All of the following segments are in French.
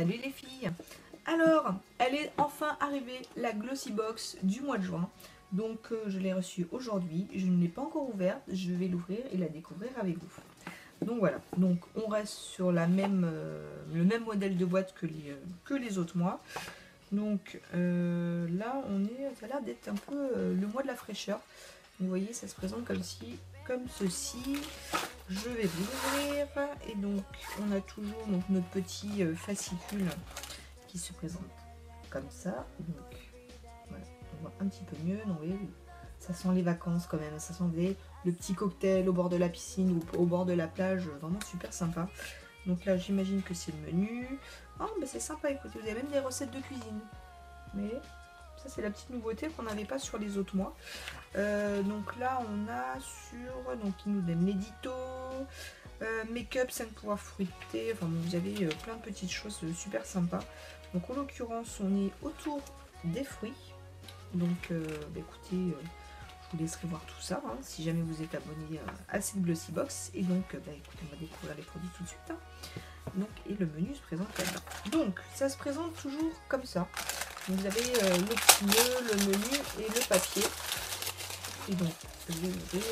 Salut les filles. Alors, elle est enfin arrivée, la Glossy Box du mois de juin. Donc je l'ai reçue aujourd'hui, je ne l'ai pas encore ouverte, je vais l'ouvrir et la découvrir avec vous. Donc voilà, donc on reste sur le même modèle de boîte que les autres mois. Donc là ça a l'air d'être un peu le mois de la fraîcheur. Vous voyez, ça se présente comme ceci. Je vais l'ouvrir et donc on a toujours donc, notre petit fascicule qui se présente comme ça. Donc voilà, on voit un petit peu mieux. Donc, vous voyez, ça sent les vacances quand même. Ça sent le petit cocktail au bord de la piscine ou au bord de la plage. Vraiment super sympa. Donc là, j'imagine que c'est le menu. Oh, bah c'est sympa, écoutez, vous avez même des recettes de cuisine. Mais ça, c'est la petite nouveauté qu'on n'avait pas sur les autres mois. Donc là, on a sur... Donc, il nous donne l'édito, make-up, 5 pouvoirs fruités. Enfin, vous avez plein de petites choses super sympas. Donc, en l'occurrence, on est autour des fruits. Donc, écoutez, je vous laisserai voir tout ça, hein, si jamais vous êtes abonné à cette Glossy Box. Et donc, écoutez, on va découvrir les produits tout de suite. Hein. Donc, et le menu se présente comme ça. Donc, ça se présente toujours comme ça. Donc, vous avez le petit nœud, le menu et le papier. Et donc, je vais ouvrir.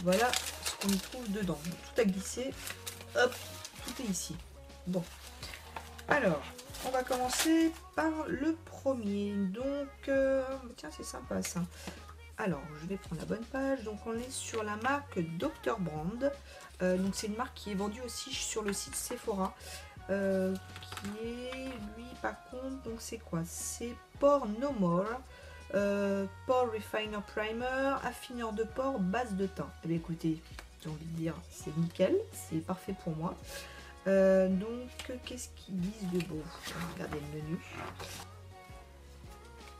Voilà ce qu'on y trouve dedans. Donc, tout a glissé. Hop, tout est ici. Bon. Alors, on va commencer par le premier. Donc, tiens, c'est sympa ça. Alors, je vais prendre la bonne page. Donc, on est sur la marque Dr. Brand. Donc, c'est une marque qui est vendue aussi sur le site Sephora. Qui est, lui, par contre, donc c'est quoi? C'est Pore No More. Pore Refiner Primer, affineur de pores, base de teint. Eh bien, écoutez, j'ai envie de dire, c'est nickel, c'est parfait pour moi. Donc, qu'est-ce qu'ils disent de beau? Regardez le menu.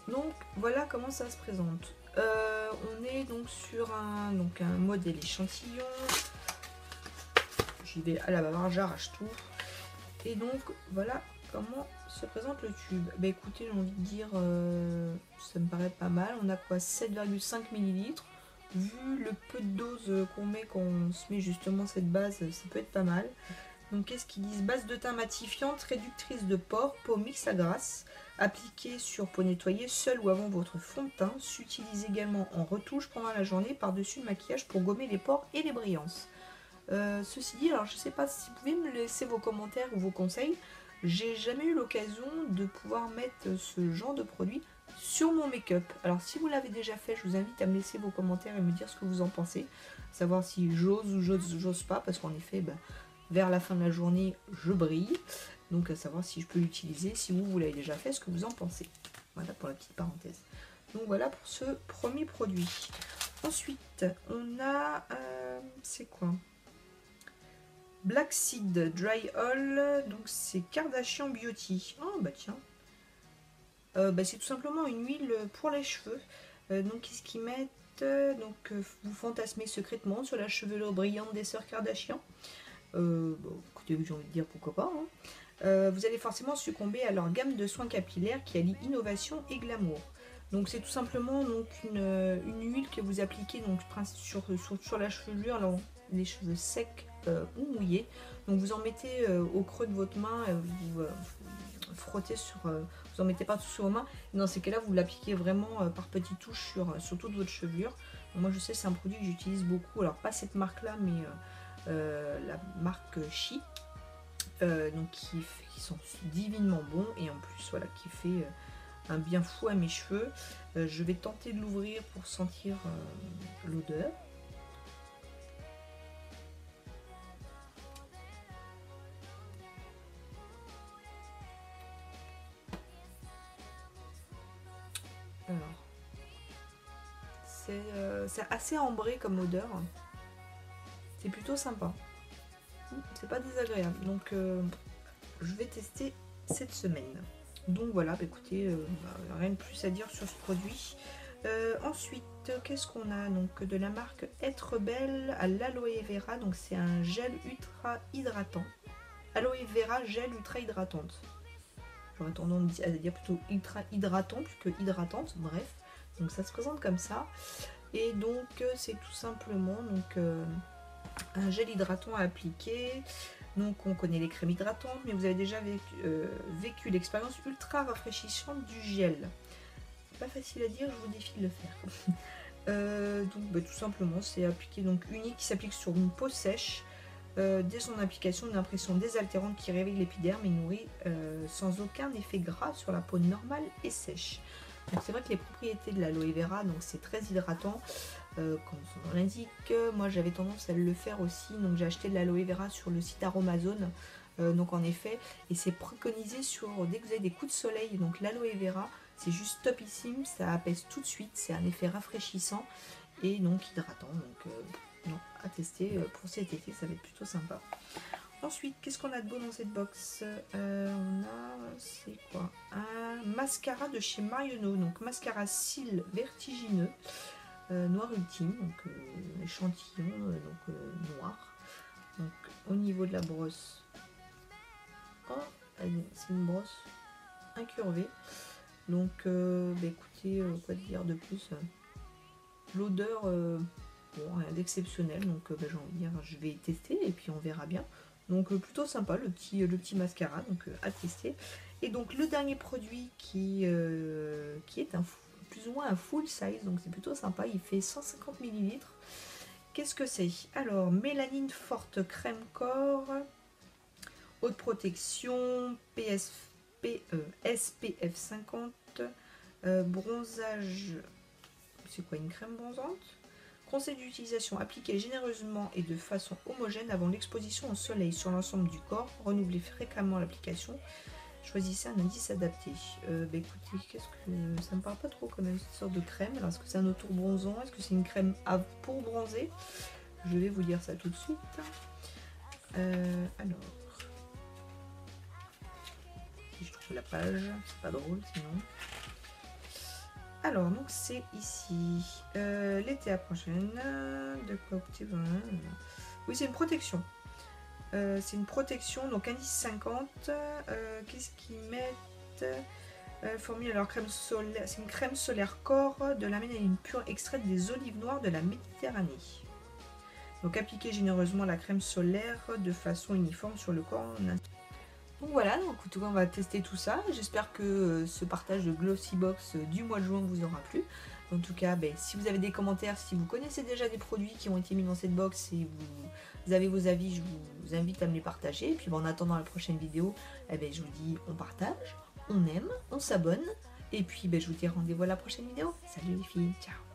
Donc, voilà comment ça se présente. On est donc sur un modèle échantillon. J'y vais à la bavarde, j'arrache tout. Et donc, voilà comment se présente le tube. Bah écoutez, j'ai envie de dire, ça me paraît pas mal. On a quoi, 7,5 ml. Vu le peu de dose qu'on met quand on se met justement cette base, ça peut être pas mal. Donc qu'est-ce qu'ils disent? Base de teint matifiante, réductrice de pores, peau mix à grasse, appliquée sur peau nettoyée seule ou avant votre fond de teint. S'utilise également en retouche pendant la journée par-dessus le maquillage pour gommer les pores et les brillances. Ceci dit, alors je sais pas si vous pouvez me laisser vos commentaires ou vos conseils. J'ai jamais eu l'occasion de pouvoir mettre ce genre de produit sur mon make-up. Alors si vous l'avez déjà fait, je vous invite à me laisser vos commentaires et me dire ce que vous en pensez. Savoir si j'ose ou j'ose pas, parce qu'en effet, vers la fin de la journée, je brille. Donc à savoir si je peux l'utiliser, si vous l'avez déjà fait, ce que vous en pensez. Voilà pour la petite parenthèse. Donc voilà pour ce premier produit. Ensuite, on a... c'est quoi ? Black Seed Dry Oil, donc c'est Kardashian Beauty. Oh bah tiens. C'est tout simplement une huile pour les cheveux. Donc qu'est-ce qu'ils mettent? Vous fantasmez secrètement sur la chevelure brillante des sœurs Kardashian. Écoutez, j'ai envie de dire pourquoi pas. Hein. Vous allez forcément succomber à leur gamme de soins capillaires qui allie innovation et glamour. Donc c'est tout simplement donc, une huile que vous appliquez donc, sur la chevelure, alors, les cheveux secs ou mouillés. Donc vous en mettez au creux de votre main, vous frottez vous en mettez partout sur vos mains. Et dans ces cas-là, vous l'appliquez vraiment par petites touches sur toute votre chevelure. Donc, moi je sais c'est un produit que j'utilise beaucoup. Alors pas cette marque-là, mais la marque Chi. Donc qui sont divinement bons et en plus voilà qui fait un bien fou à mes cheveux. Je vais tenter de l'ouvrir pour sentir l'odeur. Alors, c'est assez ambré comme odeur. C'est plutôt sympa. C'est pas désagréable. Donc, je vais tester cette semaine. Donc voilà, écoutez, rien de plus à dire sur ce produit. Ensuite, qu'est-ce qu'on a? Donc de la marque Être Belle à l'aloe vera. Donc c'est un gel ultra hydratant. Aloe vera gel ultra hydratante. J'aurais tendance à dire plutôt ultra hydratant plus que hydratante. Bref, donc ça se présente comme ça. Et donc c'est tout simplement donc un gel hydratant à appliquer. Donc on connaît les crèmes hydratantes, mais vous avez déjà vécu l'expérience ultra rafraîchissante du gel. Pas facile à dire, je vous défie de le faire. Donc bah, tout simplement, c'est appliqué, donc unique, qui s'applique sur une peau sèche. Dès son application, une impression désaltérante qui réveille l'épiderme et nourrit sans aucun effet gras sur la peau normale et sèche. Donc c'est vrai que les propriétés de l'aloe vera, donc c'est très hydratant, comme son nom l'indique. Moi j'avais tendance à le faire aussi, donc j'ai acheté de l'aloe vera sur le site Aromazone. Donc en effet, et c'est préconisé sur dès que vous avez des coups de soleil, donc l'aloe vera, c'est juste topissime, ça apaise tout de suite, c'est un effet rafraîchissant et donc hydratant. Donc non, à tester pour cet été, ça va être plutôt sympa. Ensuite, qu'est-ce qu'on a de beau dans cette box? On a, c'est quoi? Un mascara de chez Marionneau, donc mascara cils vertigineux, noir ultime, donc échantillon noir. Donc au niveau de la brosse, oh, c'est une brosse incurvée. Donc bah, écoutez, quoi dire de plus? L'odeur, bon, rien d'exceptionnel, donc bah, j'ai envie de dire, je vais tester et puis on verra bien. Donc plutôt sympa le petit mascara, donc à tester. Et donc le dernier produit qui est plus ou moins un full size, donc c'est plutôt sympa, il fait 150 ml. Qu'est-ce que c'est? Alors, mélanine forte crème corps, haute protection, SPF 50, bronzage, c'est quoi, une crème bronzante? Conseil d'utilisation, appliquée généreusement et de façon homogène avant l'exposition au soleil sur l'ensemble du corps. Renouvelez fréquemment l'application. Choisissez un indice adapté. Bah écoutez, qu'est-ce que ça me parle pas trop quand même cette sorte de crème. Alors est-ce que c'est un auto-bronzant? Est-ce que c'est une crème pour bronzer? Je vais vous dire ça tout de suite. Alors, si je trouve la page, c'est pas drôle sinon. Alors, donc c'est ici. L'été approchaine. De quoi opter? Oui, c'est une protection. C'est une protection, donc indice 50. Qu'est-ce qu'ils mettent? Formule alors crème solaire. C'est une crème solaire corps de la mélanine pure extraite des olives noires de la Méditerranée. Donc appliquez généreusement la crème solaire de façon uniforme sur le corps. Donc voilà, donc en tout cas on va tester tout ça. J'espère que ce partage de Glossybox du mois de juin vous aura plu. En tout cas, ben, si vous avez des commentaires, si vous connaissez déjà des produits qui ont été mis dans cette box et vous avez vos avis, je vous invite à me les partager. Et puis ben, en attendant la prochaine vidéo, eh ben, je vous dis on partage, on aime, on s'abonne. Et puis ben, je vous dis rendez-vous à la prochaine vidéo. Salut les filles, ciao.